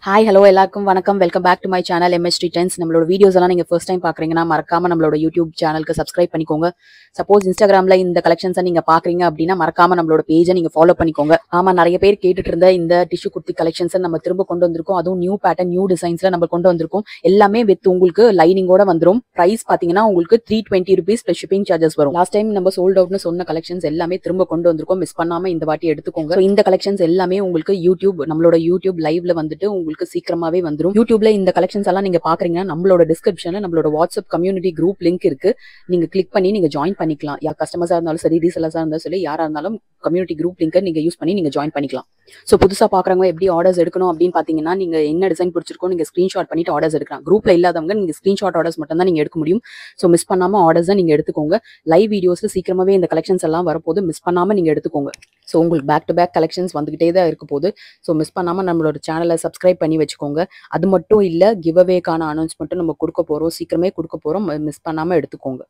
Hi hello எல்லாருக்கும் வணக்கம். Welcome back to my channel MHT Trends. நம்மளோட வீடியோஸ் எல்லாம் நீங்க ஃபர்ஸ்ட் டைம் பாக்குறீங்கன்னா மறக்காம நம்மளோட யூடியூப் சேனலுக்கு சப்ஸ்கிரைப் பண்ணிக்கோங்க. சப்போஸ் இன்ஸ்டாகிராம்ல இந்த கலெக்ஷன்ஸை நீங்க பாக்குறீங்க அப்படின்னா மறக்காம நம்மளோட பேஜை நீங்க ஃபாலோ பண்ணிக்கோங்க. ஆமா, நிறைய பேர் கேட்டுட்டு இருந்த இந்த டிஷ்யூ குர்த்தி கலெக்ஷன்ஸ் நம்ம திரும்ப கொண்டு வந்திருக்கோம். அதுவும் நியூ பேட்டர்ன் நியூ டிசைன்ஸ்ல நம்ம கொண்டு வந்திருக்கோம். எல்லாமே வித் உங்களுக்கு லைனிங்கோட வந்துரும். பிரைஸ் பாத்தீங்கன்னா உங்களுக்கு 320 rupees பிளஸ் ஷிப்பிங் சார்ஜஸ் வரும். லாஸ்ட் டைம் நம்ம சோல்ட் அவுட்னு சொன்ன கலெக்ஷன்ஸ் எல்லாமே திரும்ப கொண்டு வந்திருக்கோம். மிஸ் பண்ணாம இந்த வாட்டி எடுத்துக்கோங்க. So, இந்த கலெக்ஷன்ஸ் எல்லாமே உங்களுக்கு நம்மளோட யூடியூப் லைவ்ல வந்துட்டு உங்களுக்கு சீக்கிரமாவே வந்துரும். யூடியூப்ல இந்த கலெக்ஷன்ஸ் எல்லாம் நீங்க பாக்குறீங்கன்னா நம்மளோட டிஸ்கிரிப்ஷன்ல நம்மளோட வாட்ஸ்அப் கம்யூனிட்டி குரூப் லிங்க் இருக்கு. நீங்க கிளிக் பண்ணி நீங்க ஜாயின் பண்ணிக்கலாம். யார் கஸ்டமர்ஸா இருந்தாலும் சரி, ரீசெல்லர்ஸா இருந்தாலும் சரி, யாரா இருந்தாலும் கம்யூனிட்டி குரூப் லிங்கை நீங்க யூஸ் பண்ணி நீங்க ஜாயின் பண்ணிக்கலாம். சோ புதுசா பாக்குறவங்க எப்படி ஆர்டர்ஸ் எடுக்கணும் அப்படின்னு பாத்தீங்கன்னா, நீங்க என்ன டிசைன் பிடிச்சிருக்கோ நீங்க ஸ்கிரீன்ஷாட் பண்ணிட்டு ஆர்டர்ஸ் எடுக்கலாம். குரூப்ல இல்லாதவங்க நீங்க ஸ்கிரீன்ஷாட் ஆர்டர்ஸ் மட்டும் தான் நீங்க எடுக்க முடியும். சோ மிஸ் பண்ணாம ஆர்டர்ஸ் நீங்க எடுத்துக்கோங்க. லைவ் வீடியோஸ்ல சீக்கிரமாவே இந்த கலெக்ஷன்ஸ் எல்லாம் வரப்போது. மிஸ் பண்ணாம நீங்க எடுத்துக்கோங்க. ஸோ உங்களுக்கு பேக் டு பேக் கலெக்ஷன்ஸ் வந்துகிட்டே தான் இருக்க போது. ஸோ மிஸ் பண்ணாம நம்மளோட சேனலை சப்ஸ்கிரைப் பண்ணி வச்சுக்கோங்க. அது மட்டும் இல்ல, கிவ் அவேக்கான அனௌன்ஸ்மெண்ட்டும் நம்ம கொடுக்க போறோம். சீக்கிரமே கொடுக்க போறோம். மிஸ் பண்ணாம எடுத்துக்கோங்க.